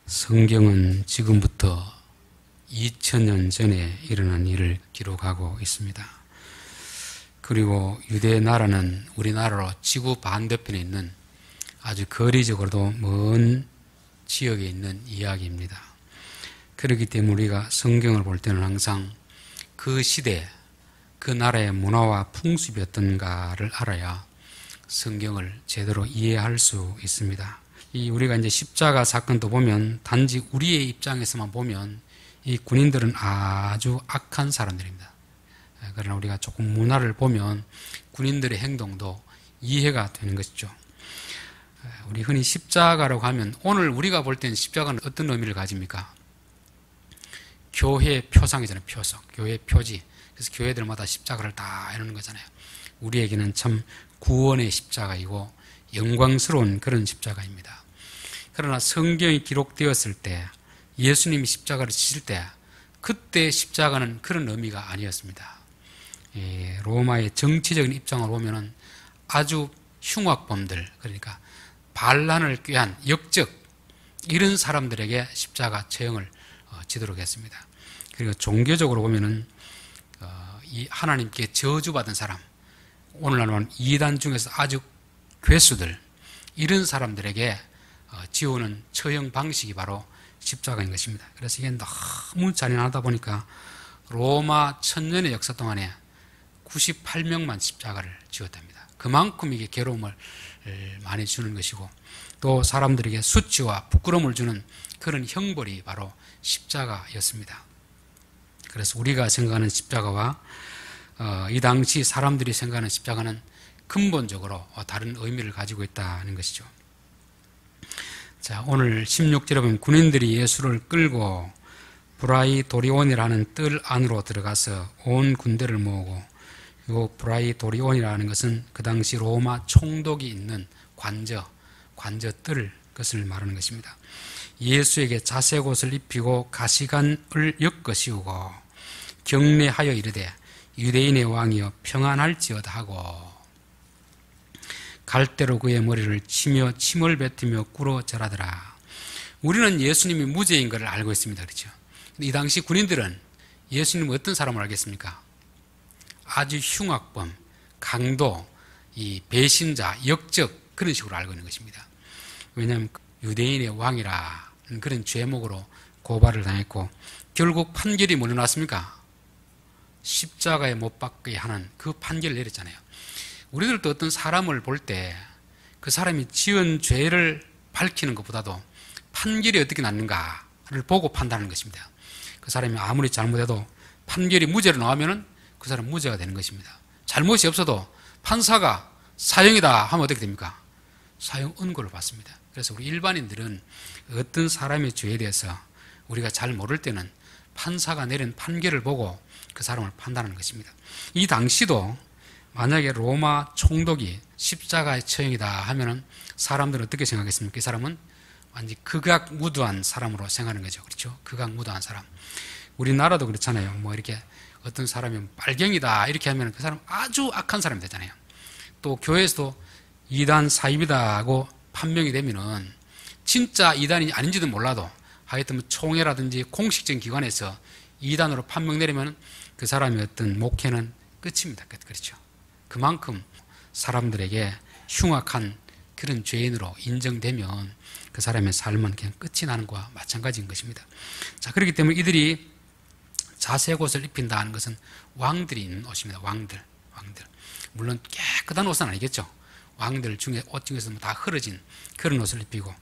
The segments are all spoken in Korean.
성경은 지금부터 2000년 전에 일어난 일을 기록하고 있습니다. 그리고 유대 나라는 우리나라로 지구 반대편에 있는 아주 거리적으로도 먼 지역에 있는 이야기입니다. 그렇기 때문에 우리가 성경을 볼 때는 항상 그 시대, 그 나라의 문화와 풍습이 어떤가를 알아야 성경을 제대로 이해할 수 있습니다. 우리가 이제 십자가 사건도 보면 단지 우리의 입장에서만 보면 이 군인들은 아주 악한 사람들입니다. 그러나 우리가 조금 문화를 보면 군인들의 행동도 이해가 되는 것이죠. 우리 흔히 십자가라고 하면 오늘 우리가 볼 때는 십자가는 어떤 의미를 가집니까? 교회 표상이잖아요. 표석, 교회 표지. 그래서 교회들마다 십자가를 다 해놓는 거잖아요. 우리에게는 참 구원의 십자가이고 영광스러운 그런 십자가입니다. 그러나 성경이 기록되었을 때 예수님이 십자가를 지실 때 그때 십자가는 그런 의미가 아니었습니다. 로마의 정치적인 입장을 보면은 아주 흉악범들, 그러니까 반란을 꾀한 역적 이런 사람들에게 십자가 처형을 지도록 했습니다. 그리고 종교적으로 보면은 이 하나님께 저주받은 사람, 오늘날 말하면 이단 중에서 아주 괴수들 이런 사람들에게 지우는 처형 방식이 바로 십자가인 것입니다. 그래서 이게 너무 잔인하다 보니까 로마 1000년의 역사 동안에 98명만 십자가를 지었답니다. 그만큼 이게 괴로움을 많이 주는 것이고 또 사람들에게 수치와 부끄러움을 주는 그런 형벌이 바로 십자가였습니다. 그래서 우리가 생각하는 십자가와 이 당시 사람들이 생각하는 십자가는 근본적으로 다른 의미를 가지고 있다는 것이죠. 자, 오늘 16절에 보면 군인들이 예수를 끌고 브라이도리온이라는 뜰 안으로 들어가서 온 군대를 모으고 이 브라이도리온이라는 것은 그 당시 로마 총독이 있는 관저 뜰 것을 말하는 것입니다. 예수에게 자색옷을 입히고 가시관을 엮어 씌우고 경례하여 이르되 유대인의 왕이여 평안할지어다 하고 갈대로 그의 머리를 치며 침을 뱉으며 꿇어 절하더라. 우리는 예수님이 무죄인 것을 알고 있습니다. 그렇죠? 이 당시 군인들은 예수님은 어떤 사람을 알겠습니까? 아주 흉악범, 강도, 이 배신자, 역적 그런 식으로 알고 있는 것입니다. 왜냐하면 유대인의 왕이라는 그런 죄목으로 고발을 당했고 결국 판결이 뭐로 났습니까? 십자가에 못 박게 하는 그 판결을 내렸잖아요. 우리들도 어떤 사람을 볼 때 그 사람이 지은 죄를 밝히는 것보다도 판결이 어떻게 났는가를 보고 판단하는 것입니다. 그 사람이 아무리 잘못해도 판결이 무죄로 나오면 그 사람은 무죄가 되는 것입니다. 잘못이 없어도 판사가 사형이다 하면 어떻게 됩니까? 사형 은고를 받습니다. 그래서 우리 일반인들은 어떤 사람의 죄에 대해서 우리가 잘 모를 때는 판사가 내린 판결을 보고 그 사람을 판단하는 것입니다. 이 당시도 만약에 로마 총독이 십자가의 처형이다 하면은 사람들은 어떻게 생각했습니까? 이 사람은 완전히 극악무도한 사람으로 생각하는 거죠. 그렇죠? 극악무도한 사람. 우리나라도 그렇잖아요. 뭐 이렇게 어떤 사람이 빨갱이다 이렇게 하면 그 사람 아주 악한 사람이 되잖아요. 또 교회에서도 이단 사입이다 하고 판명이 되면은 진짜 이단이 아닌지도 몰라도 하여튼 총회라든지 공식적인 기관에서 이단으로 판명 내리면 그 사람의 어떤 목회는 끝입니다. 그렇죠? 그만큼 사람들에게 흉악한 그런 죄인으로 인정되면 그 사람의 삶은 그냥 끝이 나는 것과 마찬가지인 것입니다. 자, 그렇기 때문에 이들이 자색옷을 입힌다는 것은 왕들이 입는 옷입니다. 왕들. 물론 깨끗한 옷은 아니겠죠. 왕들 중에 옷 중에서 다 흐러진 그런 옷을 입히고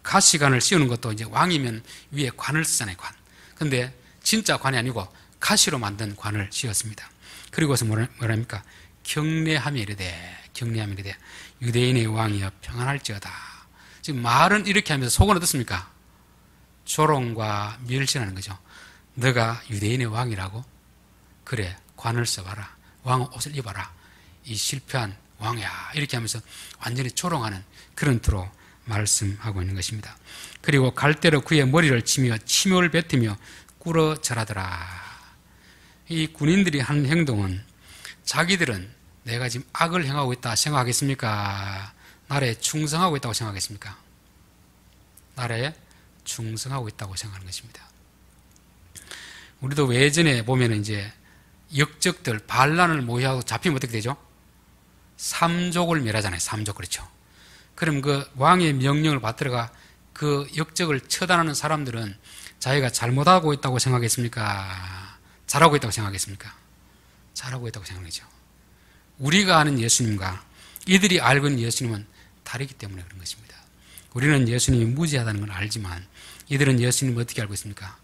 가시관을 씌우는 것도 이제 왕이면 위에 관을 쓰잖아요. 관. 근데 진짜 관이 아니고 가시로 만든 관을 씌웠습니다. 그리고서 뭐랍니까? 경례하며 이르되 유대인의 왕이여 평안할지어다. 지금 말은 이렇게 하면서 속은 어떻습니까? 조롱과 멸시하는 거죠. 너가 유대인의 왕이라고? 그래, 관을 써봐라. 왕 옷을 입어라. 이 실패한 왕이야. 이렇게 하면서 완전히 조롱하는 그런 투로 말씀하고 있는 것입니다. 그리고 갈대로 그의 머리를 치며 침을 뱉으며 꿇어 절하더라. 이 군인들이 하는 행동은 자기들은 내가 지금 악을 행하고 있다 생각하겠습니까? 나라에 충성하고 있다고 생각하겠습니까? 나라에 충성하고 있다고 생각하는 것입니다. 우리도 예전에 보면 이제 역적들 반란을 모의하고 잡히면 어떻게 되죠? 삼족을 멸하잖아요. 삼족. 그렇죠. 그럼 그 왕의 명령을 받들어가 그 역적을 처단하는 사람들은 자기가 잘못하고 있다고 생각했습니까? 잘하고 있다고 생각했습니까? 잘하고 있다고 생각하죠. 우리가 아는 예수님과 이들이 알고 있는 예수님은 다르기 때문에 그런 것입니다. 우리는 예수님이 무지하다는 걸 알지만 이들은 예수님을 어떻게 알고 있습니까?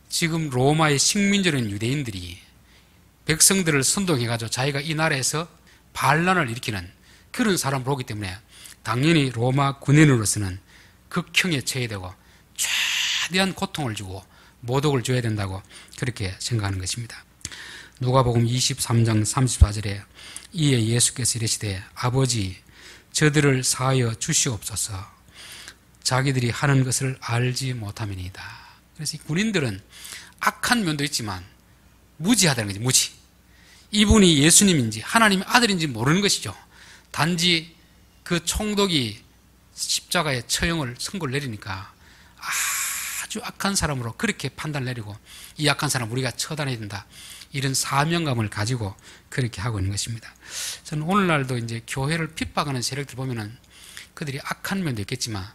지금 로마의 식민지인 유대인들이 백성들을 선동해가지고 자기가 이 나라에서 반란을 일으키는 그런 사람을 보기 때문에 당연히 로마 군인으로서는 극형에 처해되고 최대한 고통을 주고 모독을 줘야 된다고 그렇게 생각하는 것입니다. 누가복음 23장 34절에 이에 예수께서 이르시되 아버지 저들을 사하여 주시옵소서 자기들이 하는 것을 알지 못함이니이다. 그래서 이 군인들은 악한 면도 있지만 무지하다는 거지. 무지. 이분이 예수님인지 하나님의 아들인지 모르는 것이죠. 단지 그 총독이 십자가에 처형을 선고를 내리니까 아주 악한 사람으로 그렇게 판단을 내리고 이 악한 사람 우리가 처단해야 된다. 이런 사명감을 가지고 그렇게 하고 있는 것입니다. 저는 오늘날도 이제 교회를 핍박하는 세력들 보면은 그들이 악한 면도 있겠지만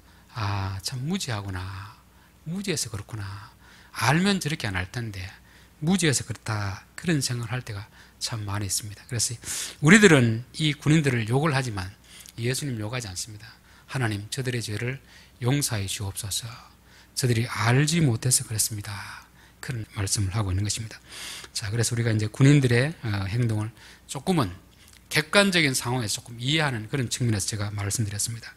참 무지하구나. 무지해서 그렇구나. 알면 저렇게 안 할 텐데 무지해서 그렇다. 그런 생각을 할 때가 참 많이 있습니다. 그래서 우리들은 이 군인들을 욕을 하지만 예수님 욕하지 않습니다. 하나님 저들의 죄를 용서해 주옵소서. 저들이 알지 못해서 그렇습니다. 그런 말씀을 하고 있는 것입니다. 자, 그래서 우리가 이제 군인들의 행동을 조금은 객관적인 상황에서 조금 이해하는 그런 측면에서 제가 말씀드렸습니다.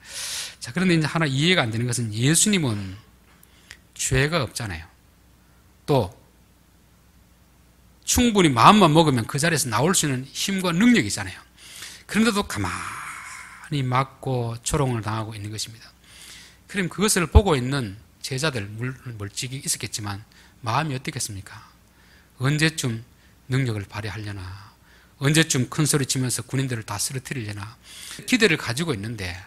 자, 그런데 이제 하나 이해가 안 되는 것은 예수님은 죄가 없잖아요. 또 충분히 마음만 먹으면 그 자리에서 나올 수 있는 힘과 능력이 있잖아요. 그런데도 가만히 맞고 조롱을 당하고 있는 것입니다. 그럼 그것을 보고 있는 제자들 멀찍이 있었겠지만 마음이 어떻겠습니까? 언제쯤 능력을 발휘하려나? 언제쯤 큰 소리 치면서 군인들을 다 쓰러뜨리려나? 기대를 가지고 있는데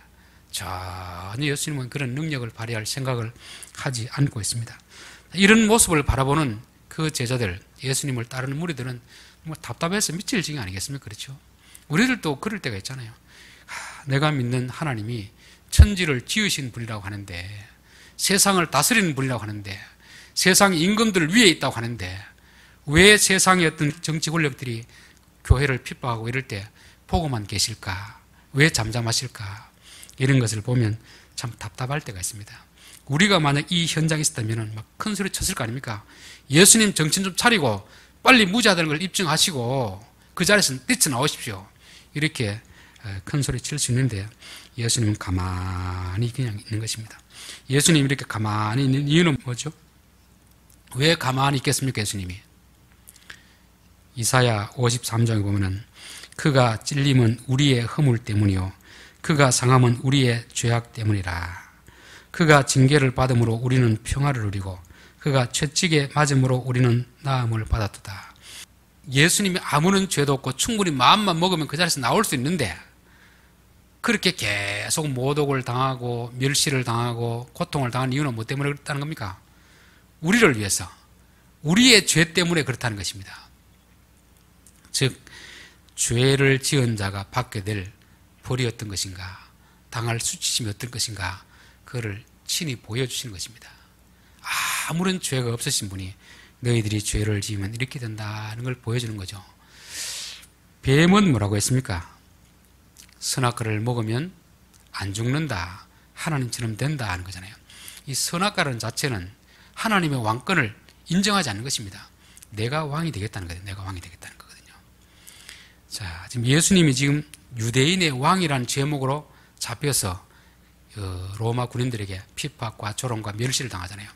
전혀 예수님은 그런 능력을 발휘할 생각을 하지 않고 있습니다. 이런 모습을 바라보는 그 제자들, 예수님을 따르는 무리들은 뭐 답답해서 미칠 지경 아니겠습니까? 그렇죠? 우리들도 그럴 때가 있잖아요. 내가 믿는 하나님이 천지를 지으신 분이라고 하는데 세상을 다스리는 분이라고 하는데 세상의 임금들 위에 있다고 하는데 왜 세상의 어떤 정치 권력들이 교회를 핍박하고 이럴 때 보고만 계실까? 왜 잠잠하실까? 이런 것을 보면 참 답답할 때가 있습니다. 우리가 만약 이 현장에 있었다면 막 큰 소리 쳤을 거 아닙니까? 예수님 정신 좀 차리고 빨리 무죄하다는 걸 입증하시고 그 자리에서 뛰쳐나오십시오. 이렇게 큰 소리 칠 수 있는데 예수님은 가만히 그냥 있는 것입니다. 예수님이 이렇게 가만히 있는 이유는 뭐죠? 왜 가만히 있겠습니까? 예수님이 이사야 53장에 보면은 그가 찔림은 우리의 허물 때문이요 그가 상함은 우리의 죄악 때문이라. 그가 징계를 받음으로 우리는 평화를 누리고 그가 채찍에 맞음으로 우리는 나음을 받았도다. 예수님이 아무런 죄도 없고 충분히 마음만 먹으면 그 자리에서 나올 수 있는데 그렇게 계속 모독을 당하고 멸시를 당하고 고통을 당하는 이유는 뭐 때문에 그렇다는 겁니까? 우리를 위해서 우리의 죄 때문에 그렇다는 것입니다. 즉 죄를 지은 자가 받게 될 벌이 어떤 것인가, 당할 수치심이 어떤 것인가, 그거를 친히 보여주시는 것입니다. 아무런 죄가 없으신 분이 너희들이 죄를 지으면 이렇게 된다는 걸 보여주는 거죠. 뱀은 뭐라고 했습니까? 선악과를 먹으면 안 죽는다, 하나님처럼 된다 하는 거잖아요. 이 선악과라는 자체는 하나님의 왕권을 인정하지 않는 것입니다. 내가 왕이 되겠다는 거예요. 내가 왕이 되겠다는 거거든요. 자, 지금 예수님이 지금 유대인의 왕이라는 제목으로 잡혀서 로마 군인들에게 핍박과 조롱과 멸시를 당하잖아요.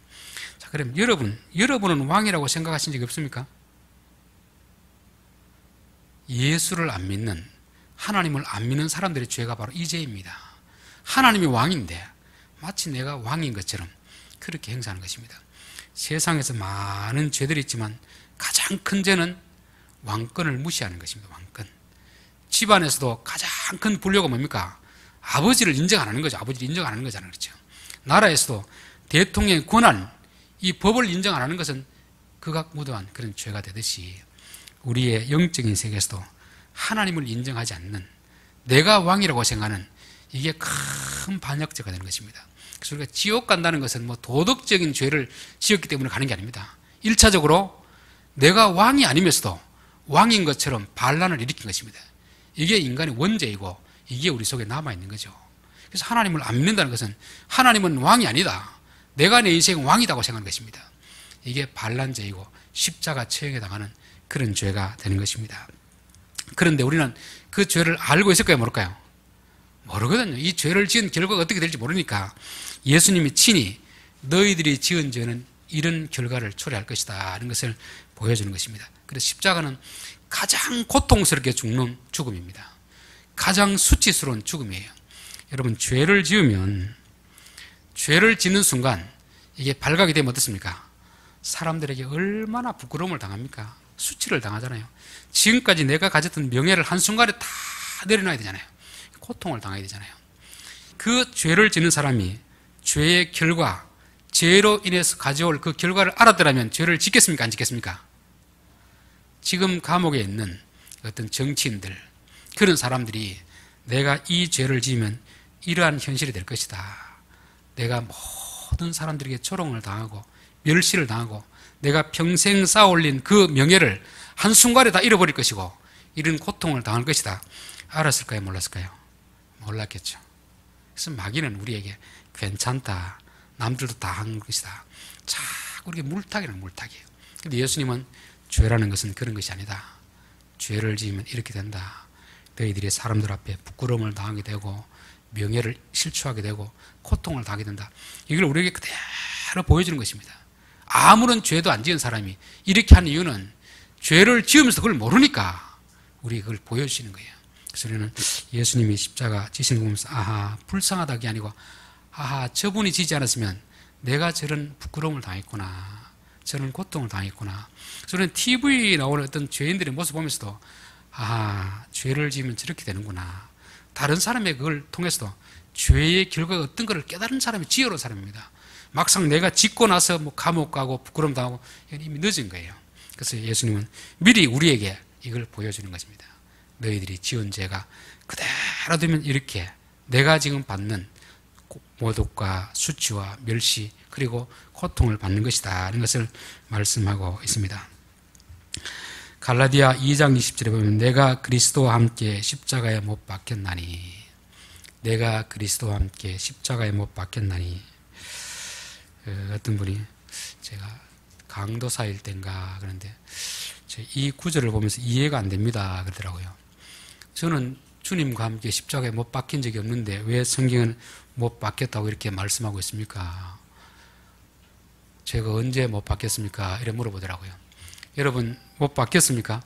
자, 그럼 여러분은 왕이라고 생각하신 적이 없습니까? 예수를 안 믿는, 하나님을 안 믿는 사람들의 죄가 바로 이 죄입니다. 하나님이 왕인데 마치 내가 왕인 것처럼 그렇게 행사하는 것입니다. 세상에서 많은 죄들이 있지만 가장 큰 죄는 왕권을 무시하는 것입니다. 왕권. 집안에서도 가장 큰 불효가 뭡니까? 아버지를 인정 안 하는 거죠. 아버지를 인정 안 하는 거잖아요. 그렇죠? 나라에서도 대통령의 권한, 이 법을 인정 안 하는 것은 극악무도한 그런 죄가 되듯이 우리의 영적인 세계에서도 하나님을 인정하지 않는, 내가 왕이라고 생각하는, 이게 큰 반역죄가 되는 것입니다. 그래서 우리가 지옥 간다는 것은 뭐 도덕적인 죄를 지었기 때문에 가는 게 아닙니다. 1차적으로 내가 왕이 아니면서도 왕인 것처럼 반란을 일으킨 것입니다. 이게 인간의 원죄이고 이게 우리 속에 남아있는 거죠. 그래서 하나님을 안 믿는다는 것은 하나님은 왕이 아니다, 내가 내 인생 왕이다고 생각하는 것입니다. 이게 반란죄이고 십자가 처형에 당하는 그런 죄가 되는 것입니다. 그런데 우리는 그 죄를 알고 있을까요, 모를까요? 모르거든요. 이 죄를 지은 결과가 어떻게 될지 모르니까 예수님이 친히 너희들이 지은 죄는 이런 결과를 초래할 것이다 하는 것을 보여주는 것입니다. 그래서 십자가는 가장 고통스럽게 죽는 죽음입니다. 가장 수치스러운 죽음이에요. 여러분, 죄를 지으면, 죄를 짓는 순간 이게 발각이 되면 어떻습니까? 사람들에게 얼마나 부끄러움을 당합니까? 수치를 당하잖아요. 지금까지 내가 가졌던 명예를 한순간에 다 내려놔야 되잖아요. 고통을 당해야 되잖아요. 그 죄를 짓는 사람이 죄의 결과, 죄로 인해서 가져올 그 결과를 알았더라면 죄를 짓겠습니까, 안 짓겠습니까? 지금 감옥에 있는 어떤 정치인들, 그런 사람들이 내가 이 죄를 지으면 이러한 현실이 될 것이다, 내가 모든 사람들에게 조롱을 당하고 멸시를 당하고 내가 평생 쌓아올린 그 명예를 한순간에 다 잃어버릴 것이고 이런 고통을 당할 것이다, 알았을까요, 몰랐을까요? 몰랐겠죠. 그래서 마귀는 우리에게 괜찮다, 남들도 다 하는 것이다, 자꾸 이렇게 물타기는 물타기예요. 그런데 예수님은 죄라는 것은 그런 것이 아니다, 죄를 지으면 이렇게 된다, 너희들이 사람들 앞에 부끄러움을 당하게 되고 명예를 실추하게 되고 고통을 당하게 된다, 이걸 우리에게 그대로 보여주는 것입니다. 아무런 죄도 안 지은 사람이 이렇게 하는 이유는 죄를 지으면서 그걸 모르니까 우리 그걸 보여주시는 거예요. 그래서 우리는 예수님이 십자가 지시는 거 보면서 아하, 불쌍하다기 아니고 아하, 저분이 지지 않았으면 내가 저런 부끄러움을 당했구나, 저런 고통을 당했구나. 그래서 우리는 TV에 나오는 어떤 죄인들의 모습 보면서도 아하, 죄를 지으면 저렇게 되는구나, 다른 사람의 그걸 통해서도 죄의 결과가 어떤 것을 깨달은 사람이 지혜로운 사람입니다. 막상 내가 짓고 나서 뭐 감옥 가고 부끄러움 당하고 이건 이미 늦은 거예요. 그래서 예수님은 미리 우리에게 이걸 보여주는 것입니다. 너희들이 지은 죄가 그대로 되면 이렇게 내가 지금 받는 모독과 수치와 멸시 그리고 고통을 받는 것이다 하는 것을 말씀하고 있습니다. 갈라디아 2장 20절에 보면 내가 그리스도와 함께 십자가에 못 박혔나니, 내가 그리스도와 함께 십자가에 못 박혔나니. 어떤 분이 제가 강도사일 땐가 그런데 이 구절을 보면서 이해가 안 됩니다 그러더라고요. 저는 주님과 함께 십자가에 못 박힌 적이 없는데 왜 성경은 못 박혔다고 이렇게 말씀하고 있습니까? 제가 언제 못 박혔습니까? 이렇게 물어보더라고요. 여러분, 못 박혔습니까?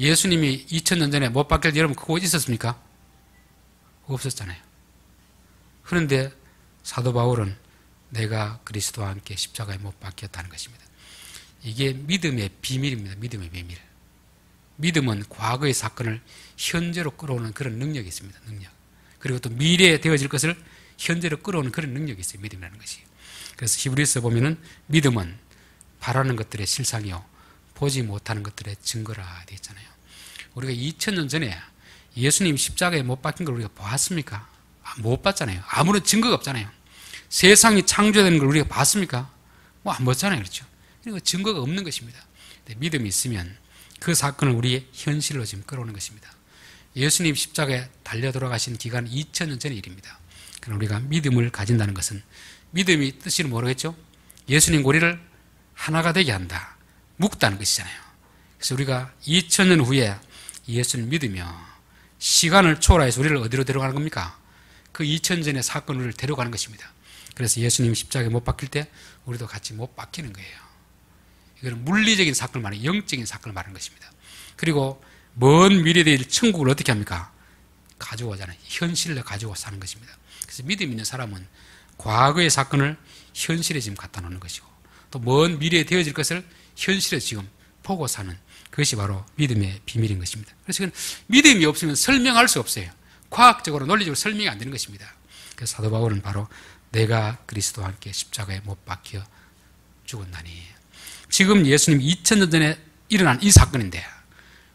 예수님이 2000년 전에 못 박힐 때 여러분 그거 있었습니까? 없었잖아요. 그런데 사도 바울은 내가 그리스도와 함께 십자가에 못 박혔다는 것입니다. 이게 믿음의 비밀입니다. 믿음의 비밀. 믿음은 과거의 사건을 현재로 끌어오는 그런 능력이 있습니다. 능력. 그리고 또 미래에 되어질 것을 현재로 끌어오는 그런 능력이 있어요. 믿음이라는 것이. 그래서 히브리서 보면은 믿음은 바라는 것들의 실상이요 보지 못하는 것들의 증거라 되어 있잖아요. 우리가 2000년 전에 예수님 십자가에 못 박힌 걸 우리가 봤습니까? 못 봤잖아요. 아무런 증거가 없잖아요. 세상이 창조되는 걸 우리가 봤습니까? 뭐 안 봤잖아요. 그렇죠? 그러니까 증거가 없는 것입니다. 믿음이 있으면 그 사건을 우리의 현실로 지금 끌어오는 것입니다. 예수님 십자가에 달려 돌아가신 기간은 2000년 전의 일입니다. 그럼 우리가 믿음을 가진다는 것은 믿음이 뜻을 모르겠죠? 예수님 우리를 하나가 되게 한다. 묶다는 것이잖아요. 그래서 우리가 2000년 후에 예수를 믿으며 시간을 초월해서 우리를 어디로 데려가는 겁니까? 그 2000년 전의 사건을 우리를 데려가는 것입니다. 그래서 예수님 십자가에 못 박힐 때 우리도 같이 못 박히는 거예요. 이거는 물리적인 사건을 말하는, 영적인 사건을 말하는 것입니다. 그리고 먼 미래에 될 천국을 어떻게 합니까? 가지고 오잖아요. 현실로 가지고 사는 것입니다. 그래서 믿음 있는 사람은 과거의 사건을 현실에 지금 갖다 놓는 것이고 또 먼 미래에 되어질 것을 현실에 지금 보고 사는 그것이 바로 믿음의 비밀인 것입니다. 그래서 이건 믿음이 없으면 설명할 수 없어요. 과학적으로 논리적으로 설명이 안 되는 것입니다. 그래서 사도 바울은 바로 내가 그리스도와 함께 십자가에 못 박혀 죽었나니. 지금 예수님 2000년 전에 일어난 이 사건인데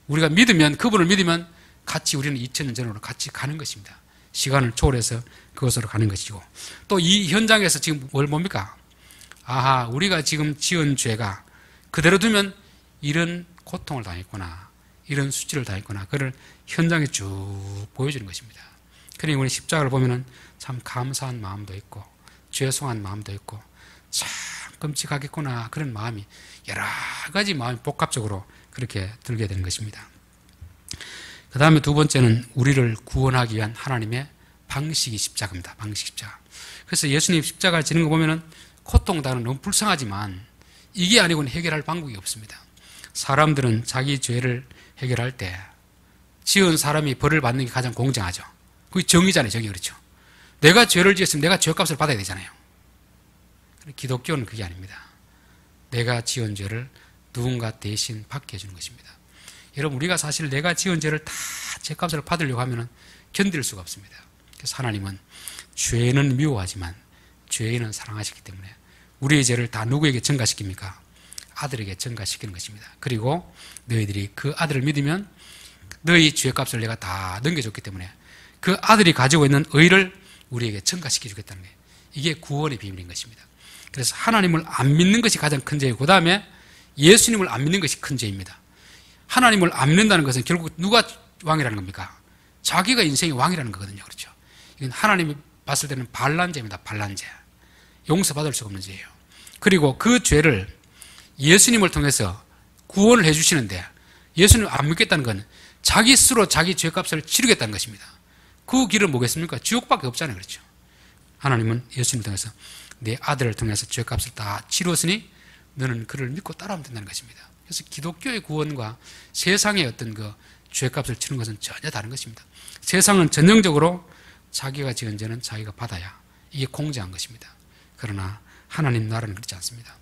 우리가 믿으면, 그분을 믿으면 같이 우리는 2000년 전으로 같이 가는 것입니다. 시간을 초월해서 그것으로 가는 것이고, 또 이 현장에서 지금 뭘 봅니까? 아하, 우리가 지금 지은 죄가 그대로 두면 이런 고통을 당했구나, 이런 수치를 당했구나, 그걸 현장에 쭉 보여주는 것입니다. 그러니 우리 십자가를 보면은 참 감사한 마음도 있고 죄송한 마음도 있고 참 끔찍하겠구나, 그런 마음이, 여러 가지 마음이 복합적으로 그렇게 들게 되는 것입니다. 그 다음에 두 번째는 우리를 구원하기 위한 하나님의 방식이 십자가입니다. 방식 십자가. 그래서 예수님 십자가를 지는 거 보면은 고통당하는 너무 불쌍하지만 이게 아니고는 해결할 방법이 없습니다. 사람들은 자기 죄를 해결할 때 지은 사람이 벌을 받는 게 가장 공정하죠. 그게 정의잖아요. 정의. 그렇죠. 내가 죄를 지었으면 내가 죄값을 받아야 되잖아요. 기독교는 그게 아닙니다. 내가 지은 죄를 누군가 대신 받게 해주는 것입니다. 여러분, 우리가 사실 내가 지은 죄를 다 죄값을 받으려고 하면 견딜 수가 없습니다. 그래서 하나님은 죄는 미워하지만 죄인은 사랑하시기 때문에 우리의 죄를 다 누구에게 전가시킵니까? 아들에게 전가시키는 것입니다. 그리고 너희들이 그 아들을 믿으면 너희 죄값을 내가 다 넘겨줬기 때문에 그 아들이 가지고 있는 의를 우리에게 전가시켜 주겠다는 거예요. 이게 구원의 비밀인 것입니다. 그래서 하나님을 안 믿는 것이 가장 큰 죄이고, 그 다음에 예수님을 안 믿는 것이 큰 죄입니다. 하나님을 안 믿는다는 것은 결국 누가 왕이라는 겁니까? 자기가 인생의 왕이라는 거거든요. 그렇죠? 이건 하나님이 봤을 때는 반란죄입니다. 반란죄. 용서받을 수가 없는 죄예요. 그리고 그 죄를 예수님을 통해서 구원을 해주시는데, 예수님을 안 믿겠다는 건 자기 스스로 자기 죄값을 치르겠다는 것입니다. 그 길은 뭐겠습니까? 지옥밖에 없잖아요. 그렇죠? 하나님은 예수님을 통해서 내 아들을 통해서 죄값을 다 치루었으니 너는 그를 믿고 따라오면 된다는 것입니다. 그래서 기독교의 구원과 세상의 어떤 그 죄값을 치는 것은 전혀 다른 것입니다. 세상은 전형적으로 자기가 지은 죄는 자기가 받아야 이게 공정한 것입니다. 그러나 하나님 나라는 그렇지 않습니다.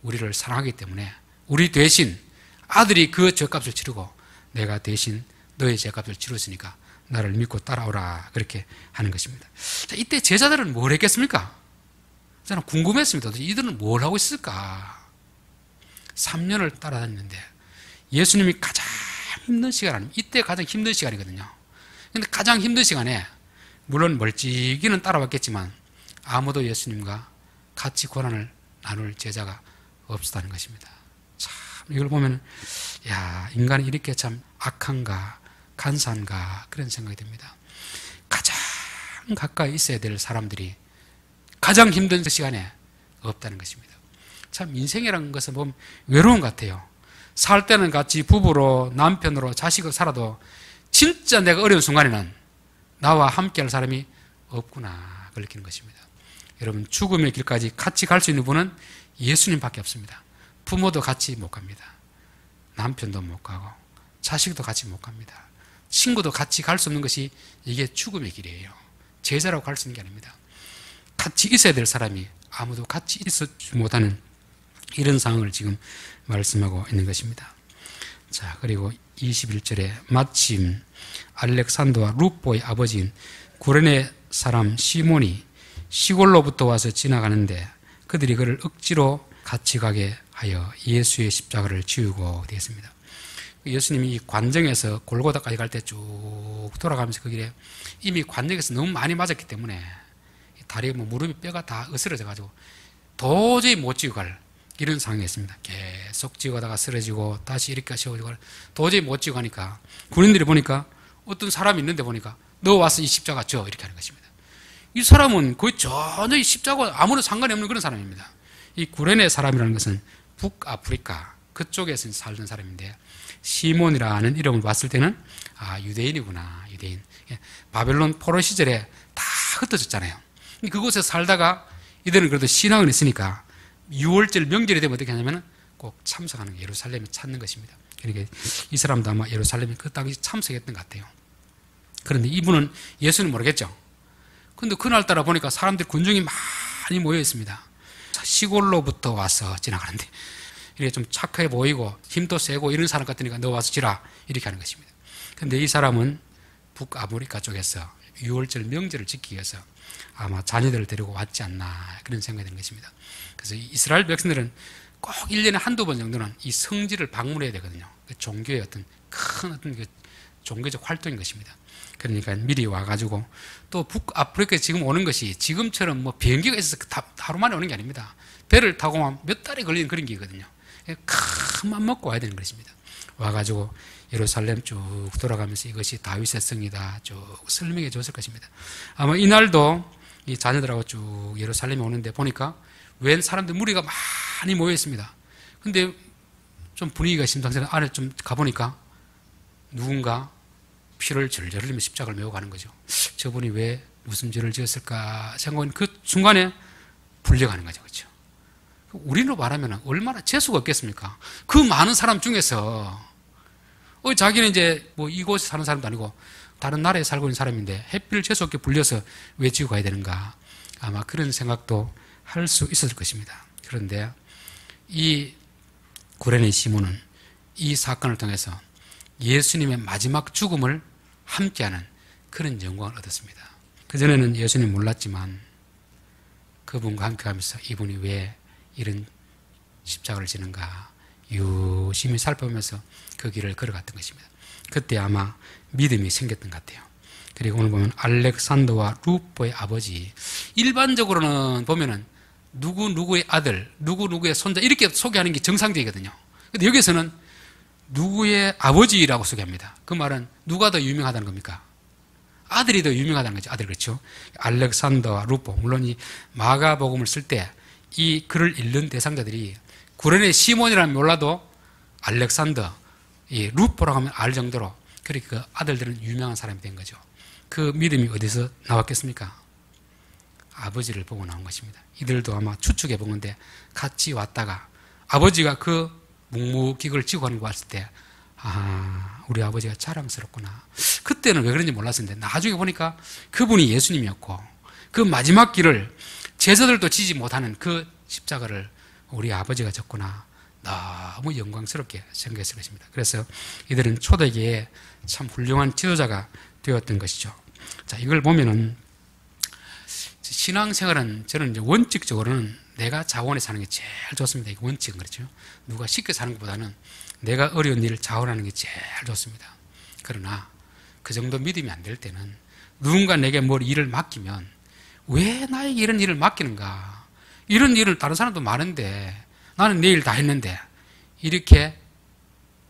우리를 사랑하기 때문에 우리 대신 아들이 그 죄값을 치르고 내가 대신 너의 죄값을 치렀으니까 나를 믿고 따라오라, 그렇게 하는 것입니다. 자, 이때 제자들은 뭘 했겠습니까? 저는 궁금했습니다. 이들은 뭘 하고 있을까? 3년을 따라다녔는데 예수님이 가장 힘든 시간 아닙니까? 이때 가장 힘든 시간이거든요. 그런데 가장 힘든 시간에 물론 멀찍이는 따라왔겠지만 아무도 예수님과 같이 고난을 나눌 제자가 없었다는 것입니다. 참, 이걸 보면 야, 인간이 이렇게 참 악한가 간사한가 그런 생각이 듭니다. 가장 가까이 있어야 될 사람들이 가장 힘든 시간에 없다는 것입니다. 참 인생이라는 것은 보면 외로운 것 같아요. 살 때는 같이 부부로 남편으로 자식으로 살아도 진짜 내가 어려운 순간에는 나와 함께할 사람이 없구나, 그걸 느끼는 것입니다. 여러분, 죽음의 길까지 같이 갈 수 있는 분은 예수님밖에 없습니다. 부모도 같이 못 갑니다. 남편도 못 가고 자식도 같이 못 갑니다. 친구도 같이 갈 수 없는 것이 이게 죽음의 길이에요. 제자라고 갈 수 있는 게 아닙니다. 같이 있어야 될 사람이 아무도 같이 있지 못하는 이런 상황을 지금 말씀하고 있는 것입니다. 자, 그리고 21절에 마침 알렉산더와 루포의 아버지인 구레네 사람 시몬이 시골로부터 와서 지나가는데 그들이 그를 억지로 같이 가게 하여 예수의 십자가를 지우고 되었습니다. 예수님이 이 관정에서 골고다까지 갈 때 쭉 돌아가면서 그 길에 이미 관정에서 너무 많이 맞았기 때문에 다리, 무릎이, 뼈가 다 으스러져가지고 도저히 못 지고 갈 이런 상황이었습니다. 계속 지고다가 쓰러지고 다시 이렇게 세워지고 도저히 못 지고 가니까 군인들이 보니까 어떤 사람이 있는데 보니까 너 와서 이 십자가 져, 이렇게 하는 것입니다. 이 사람은 거의 전혀 이 십자가와 아무런 상관이 없는 그런 사람입니다. 이 구레네 사람이라는 것은 북아프리카 그쪽에서 살던 사람인데 시몬이라는 이름을 봤을 때는 아, 유대인이구나, 유대인. 바벨론 포로 시절에 다 흩어졌잖아요. 그곳에 살다가 이들은 그래도 신앙은 있으니까 6월절 명절이 되면 어떻게 하냐면 꼭 참석하는 게 예루살렘에 찾는 것입니다. 그러니까 이 사람도 아마 예루살렘에 그 당시 참석했던 것 같아요. 그런데 이분은 예수는 모르겠죠. 그런데 그날따라 보니까 사람들이 군중이 많이 모여 있습니다. 시골로부터 와서 지나가는데 이렇게 좀 착해 보이고 힘도 세고 이런 사람 같으니까 너 와서 지라, 이렇게 하는 것입니다. 그런데 이 사람은 북아프리카 쪽에서 유월절 명절을 지키기 위해서 아마 자녀들을 데리고 왔지 않나 그런 생각이 드는 것입니다. 그래서 이스라엘 백성들은 꼭 1년에 한두 번 정도는 이 성지를 방문해야 되거든요. 종교의 어떤 큰 그 종교적 활동인 것입니다. 그러니까 미리 와가지고 또 북아프리카에 지금 오는 것이 지금처럼 뭐 비행기가 있어서 하루 만에 오는 게 아닙니다. 배를 타고 몇 달이 걸리는 그런 게거든요. 큰 맘 먹고 와야 되는 것입니다. 와가지고 예루살렘 쭉 돌아가면서 이것이 다윗의 성이다 쭉 설명해 줬을 것입니다. 아마 이날도 이 자녀들하고 쭉 예루살렘에 오는데 보니까 웬 사람들 무리가 많이 모여 있습니다. 근데 좀 분위기가 심상찮아 안에 좀 가보니까 누군가 피를 절절 흘리며 십자가를 메고 가는 거죠. 저분이 왜 무슨 죄를 지었을까 생각하는 그 순간에 불려가는 거죠. 그렇죠? 우리로 말하면 얼마나 재수가 없겠습니까? 그 많은 사람 중에서 자기는 이제 뭐 이곳에 사는 사람도 아니고 다른 나라에 살고 있는 사람인데 해필 재수 없게 불려서 왜 지고 가야 되는가 아마 그런 생각도 할 수 있었을 것입니다. 그런데 이 구레네 시몬은 이 사건을 통해서 예수님의 마지막 죽음을 함께하는 그런 영광을 얻었습니다. 그전에는 예수님 몰랐지만 그분과 함께하면서 이분이 왜 이런 십자가를 지는가 유심히 살펴보면서 그 길을 걸어갔던 것입니다. 그때 아마 믿음이 생겼던 것 같아요. 그리고 오늘 보면 알렉산더와 루포의 아버지, 일반적으로는 보면은 누구의 아들, 누구의 손자 이렇게 소개하는 게 정상적이거든요. 근데 여기서는 누구의 아버지라고 소개합니다. 그 말은 누가 더 유명하다는 겁니까? 아들이 더 유명하다는 거죠. 아들, 그렇죠? 알렉산더와 루포. 물론 이 마가복음을 쓸 때 이 글을 읽는 대상자들이 구레네 시몬이라면 몰라도 알렉산더, 이 루포라고 하면 알 정도로 그렇게 그 아들들은 유명한 사람이 된 거죠. 그 믿음이 어디서 나왔겠습니까? 아버지를 보고 나온 것입니다. 이들도 아마 추측해 보는데 같이 왔다가 아버지가 그 묵묵기를 지고 가는 거 봤을 때 우리 아버지가 자랑스럽구나. 그때는 왜 그런지 몰랐었는데 나중에 보니까 그분이 예수님이었고 그 마지막 길을 제자들도 지지 못하는 그 십자가를 우리 아버지가 졌구나. 너무 영광스럽게 생각했을 것입니다. 그래서 이들은 초대기에 참 훌륭한 지도자가 되었던 것이죠. 자, 이걸 보면은 신앙생활은 저는 이제 원칙적으로는 내가 자원해 사는 게 제일 좋습니다. 이게 원칙은 그렇죠. 누가 쉽게 사는 것보다는 내가 어려운 일을 자원하는 게 제일 좋습니다. 그러나 그 정도 믿음이 안 될 때는 누군가 내게 뭘 일을 맡기면 왜 나에게 이런 일을 맡기는가? 이런 일을 다른 사람도 많은데 나는 내 일 다 했는데 이렇게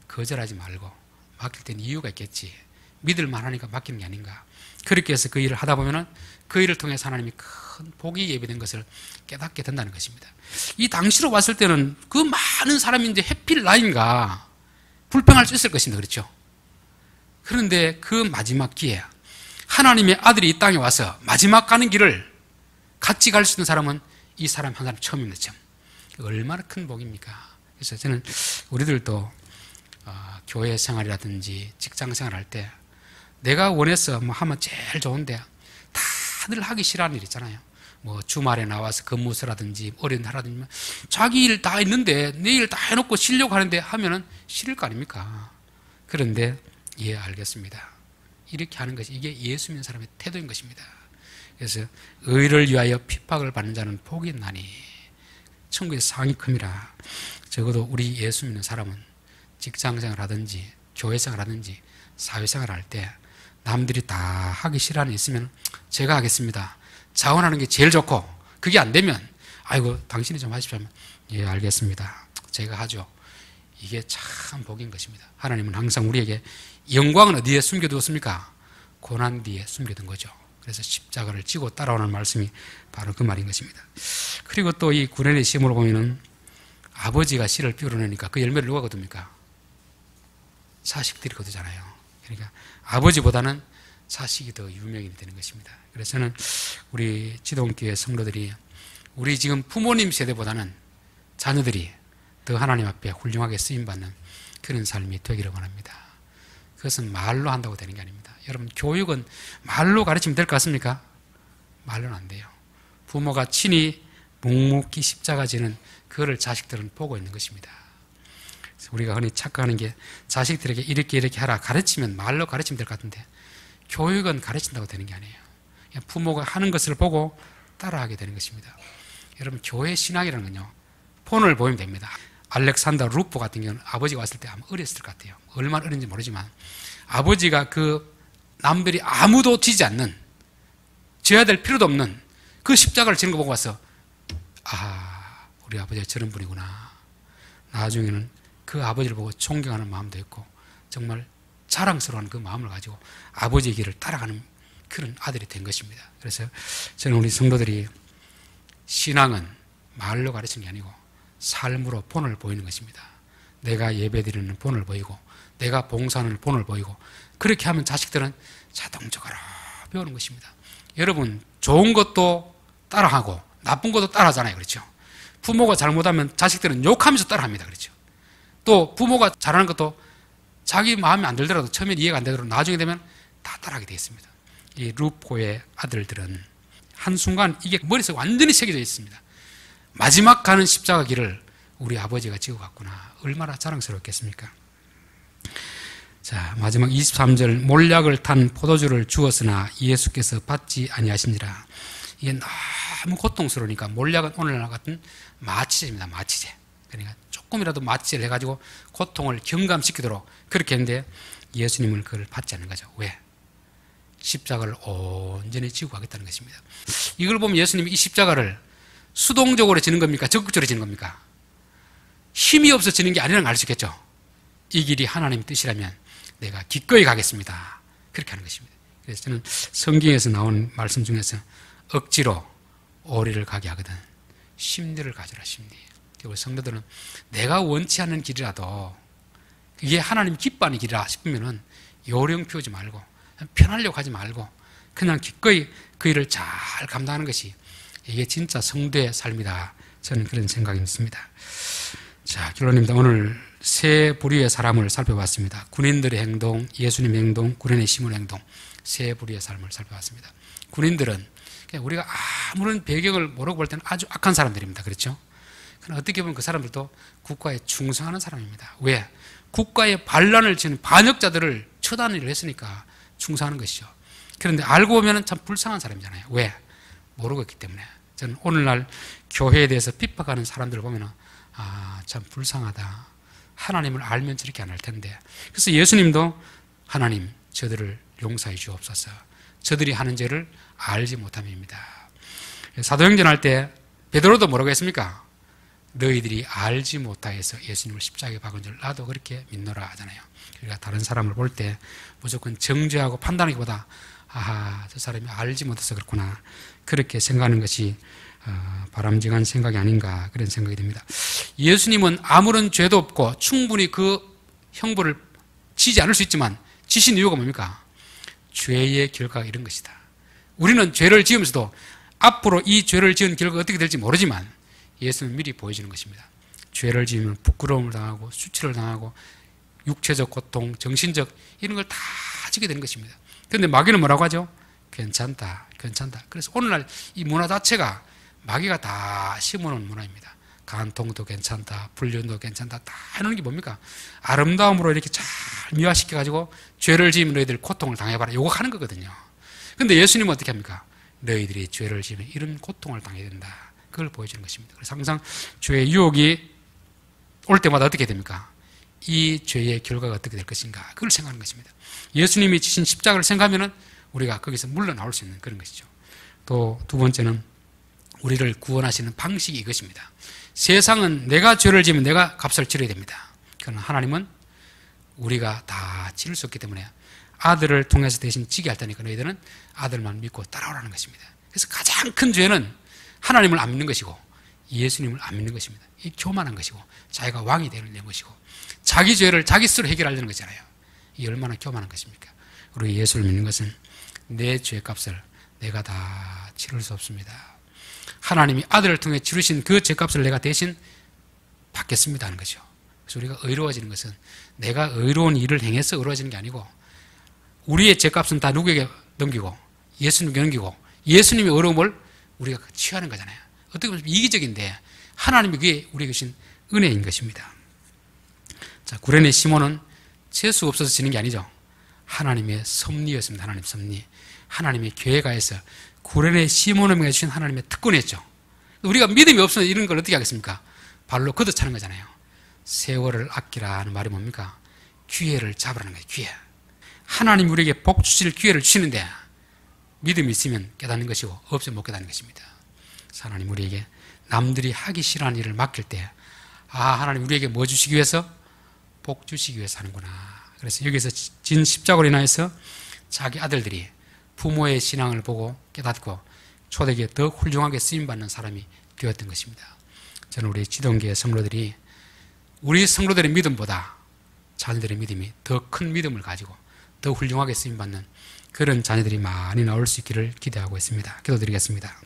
거절하지 말고 맡길 때는 이유가 있겠지. 믿을 만하니까 맡기는 게 아닌가. 그렇게 해서 그 일을 하다 보면은 그 일을 통해서 하나님이 큰 복이 예비된 것을 깨닫게 된다는 것입니다. 이 당시로 봤을 때는 그 많은 사람인데 해필 나인가 불평할 수 있을 것입니다. 그렇죠? 그런데 그 마지막 기회, 하나님의 아들이 이 땅에 와서 마지막 가는 길을 같이 갈 수 있는 사람은 이 사람 한 사람 처음입니다. 참. 얼마나 큰 복입니까? 그래서 저는 우리들도 교회 생활이라든지 직장 생활할 때 내가 원해서 뭐 하면 제일 좋은데 다들 하기 싫어하는 일 있잖아요. 뭐 주말에 나와서 근무서라든지 어린 날라든지 자기 일 다 했는데 내 일 다 해놓고 쉬려고 하는데 하면은 싫을 거 아닙니까? 그런데 예, 알겠습니다. 이렇게 하는 것이 이게 예수 믿는 사람의 태도인 것입니다. 그래서 의를 위하여 핍박을 받는 자는 복이 있나니 천국의 상이 큼이라. 적어도 우리 예수 믿는 사람은 직장생활 하든지 교회생활 하든지 사회생활 할 때 남들이 다 하기 싫어하는 일 있으면 제가 하겠습니다. 자원하는 게 제일 좋고 그게 안 되면 아이고 당신이 좀 하십시오 하면 예 알겠습니다. 제가 하죠. 이게 참 복인 것입니다. 하나님은 항상 우리에게 영광은 어디에 숨겨두었습니까? 고난 뒤에 숨겨둔 거죠. 그래서 십자가를 지고 따라오는 말씀이 바로 그 말인 것입니다. 그리고 또 이 구레네 시몬을 보면은 아버지가 씨를 뿌려내니까 그 열매를 누가 거둡니까? 자식들이 거두잖아요. 그러니까 아버지보다는 자식이 더 유명이 되는 것입니다. 그래서 저는 우리 지동교회 성도들이 우리 지금 부모님 세대보다는 자녀들이 더 하나님 앞에 훌륭하게 쓰임받는 그런 삶이 되기를 원합니다. 그것은 말로 한다고 되는 게 아닙니다. 여러분 교육은 말로 가르치면 될 것 같습니까? 말로는 안 돼요. 부모가 친히 묵묵히 십자가 지는 그거를 자식들은 보고 있는 것입니다. 그래서 우리가 흔히 착각하는 게 자식들에게 이렇게 하라 가르치면 말로 가르치면 될 것 같은데 교육은 가르친다고 되는 게 아니에요. 그냥 부모가 하는 것을 보고 따라하게 되는 것입니다. 여러분, 교회 신앙이라는 건요, 본을 보이면 됩니다. 알렉산더 루포 같은 경우는 아버지가 왔을 때 아마 어렸을 것 같아요. 얼마나 어린지 모르지만 아버지가 그 남들이 아무도 지지 않는, 져야 될 필요도 없는 그 십자가를 지는 거 보고 와서 우리 아버지가 저런 분이구나. 나중에는 그 아버지를 보고 존경하는 마음도 있고 정말 자랑스러운 그 마음을 가지고 아버지의 길을 따라가는 그런 아들이 된 것입니다. 그래서 저는 우리 성도들이 신앙은 말로 가르치는 게 아니고 삶으로 본을 보이는 것입니다. 내가 예배드리는 본을 보이고 내가 봉사하는 본을 보이고 그렇게 하면 자식들은 자동적으로 배우는 것입니다. 여러분, 좋은 것도 따라하고 나쁜 것도 따라하잖아요. 그렇죠? 부모가 잘못하면 자식들은 욕하면서 따라합니다. 그렇죠? 또 부모가 잘하는 것도 자기 마음에 안 들더라도 처음엔 이해가 안 되더라도 나중에 되면 다 따라하게 되어 있습니다. 이 루포의 아들들은 한순간 이게 머릿속에 완전히 새겨져 있습니다. 마지막 가는 십자가 길을 우리 아버지가 지고 갔구나. 얼마나 자랑스럽겠습니까? 자, 마지막 23절, 몰약을 탄 포도주를 주었으나 예수께서 받지 아니하시니라. 이게 너무 고통스러우니까 몰약은 오늘날 같은 마취제입니다. 마취제. 그러니까 조금이라도 마취제를 해가지고 고통을 경감시키도록 그렇게 했는데 예수님은 그걸 받지 않는 거죠. 왜? 십자가를 온전히 지고 가겠다는 것입니다. 이걸 보면 예수님이 이 십자가를 수동적으로 지는 겁니까? 적극적으로 지는 겁니까? 힘이 없어 지는 게 아니라는 걸 알 수 있겠죠. 이 길이 하나님의 뜻이라면 내가 기꺼이 가겠습니다. 그렇게 하는 것입니다. 그래서 저는 성경에서 나온 말씀 중에서 억지로 오리를 가게 하거든 심리를 가져라. 심리. 우리 성도들은 내가 원치 않는 길이라도 이게 하나님 기뻐하는 길이라 싶으면은 요령 피우지 말고 편하려고 하지 말고 그냥 기꺼이 그 일을 잘 감당하는 것이 이게 진짜 성도의 삶이다. 저는 그런 생각이 있습니다. 자, 결론입니다. 오늘 세 부류의 사람을 살펴봤습니다. 군인들의 행동, 예수님의 행동, 구련의 시몬의 행동, 세 부류의 삶을 살펴봤습니다. 군인들은 우리가 아무런 배경을 모르고 볼 때는 아주 악한 사람들입니다. 그렇죠? 그러나 어떻게 보면 그 사람들도 국가에 충성하는 사람입니다. 왜? 국가에 반란을 치는 반역자들을 처단을 했으니까 충성하는 것이죠. 그런데 알고 보면 참 불쌍한 사람이잖아요. 왜? 모르고 있기 때문에. 저는 오늘날 교회에 대해서 핍박하는 사람들을 보면 참 불쌍하다. 하나님을 알면 저렇게 안 할 텐데. 그래서 예수님도 하나님 저들을 용서해 주옵소서. 저들이 하는 죄를 알지 못함입니다. 사도행전 할 때 베드로도 뭐라고 했습니까? 너희들이 알지 못하여서 예수님을 십자가에 박은 줄 나도 그렇게 믿노라 하잖아요. 우리가 다른 사람을 볼 때 무조건 정죄하고 판단하기보다 저 사람이 알지 못해서 그렇구나 그렇게 생각하는 것이 바람직한 생각이 아닌가 그런 생각이 듭니다. 예수님은 아무런 죄도 없고 충분히 그 형벌을 지지 않을 수 있지만 지신 이유가 뭡니까? 죄의 결과가 이런 것이다. 우리는 죄를 지으면서도 앞으로 이 죄를 지은 결과가 어떻게 될지 모르지만 예수는 미리 보여주는 것입니다. 죄를 지으면 부끄러움을 당하고 수치를 당하고 육체적 고통, 정신적 이런 걸 다 지게 되는 것입니다. 그런데 마귀는 뭐라고 하죠? 괜찮다, 괜찮다. 그래서 오늘날 이 문화 자체가 마귀가 다 심어놓은 문화입니다. 간통도 괜찮다, 불륜도 괜찮다, 다 해놓은 게 뭡니까? 아름다움으로 이렇게 잘 미화시켜가지고 죄를 지으면 너희들 고통을 당해봐라. 요거 하는 거거든요. 근데 예수님은 어떻게 합니까? 너희들이 죄를 지으면 이런 고통을 당해야 된다. 그걸 보여주는 것입니다. 그래서 항상 죄의 유혹이 올 때마다 어떻게 됩니까? 이 죄의 결과가 어떻게 될 것인가 그걸 생각하는 것입니다. 예수님이 지신 십자가를 생각하면 우리가 거기서 물러나올 수 있는 그런 것이죠. 또 두 번째는 우리를 구원하시는 방식이 이것입니다. 세상은 내가 죄를 지으면 내가 값을 치러야 됩니다. 그러나 하나님은 우리가 다 치를 수 없기 때문에 아들을 통해서 대신 지게 할 테니까 너희들은 아들만 믿고 따라오라는 것입니다. 그래서 가장 큰 죄는 하나님을 안 믿는 것이고 예수님을 안 믿는 것입니다. 이 교만한 것이고 자기가 왕이 되는 것이고 자기 죄를 자기 스스로 해결하려는 것이잖아요. 이 얼마나 교만한 것입니까? 우리 예수를 믿는 것은 내 죄값을 내가 다 치를 수 없습니다. 하나님이 아들을 통해 치르신 그 죄값을 내가 대신 받겠습니다 하는 거죠. 그래서 우리가 의로워지는 것은 내가 의로운 일을 행해서 의로워지는 게 아니고 우리의 죄값은 다 누구에게 넘기고 예수님께 넘기고 예수님의 의로움을 우리가 취하는 거잖아요. 어떻게 보면 이기적인데 하나님이 그게 우리에게 주신 은혜인 것입니다. 자, 구레네 시몬은 재수 없어서 지는 게 아니죠. 하나님의 섭리였습니다. 하나님 섭리. 하나님의 교회가에서 구레네 시몬에게 주신 하나님의 특권이었죠. 우리가 믿음이 없으면 이런 걸 어떻게 하겠습니까? 발로 걷어차는 거잖아요. 세월을 아끼라 하는 말이 뭡니까? 기회를 잡으라는 거예요. 기회. 하나님 우리에게 복 주실 기회를 주시는데 믿음이 있으면 깨닫는 것이고 없으면 못 깨닫는 것입니다. 하나님 우리에게 남들이 하기 싫어하는 일을 맡길 때 하나님 우리에게 뭐 주시기 위해서? 복 주시기 위해서 하는구나. 그래서 여기서 진 십자가로 인하여서 자기 아들들이 부모의 신앙을 보고 깨닫고 초대교회에 더 훌륭하게 쓰임받는 사람이 되었던 것입니다. 저는 우리 지동교회 성도들이 우리 성도들의 믿음보다 자녀들의 믿음이 더 큰 믿음을 가지고 더 훌륭하게 쓰임받는 그런 자녀들이 많이 나올 수 있기를 기대하고 있습니다. 기도드리겠습니다.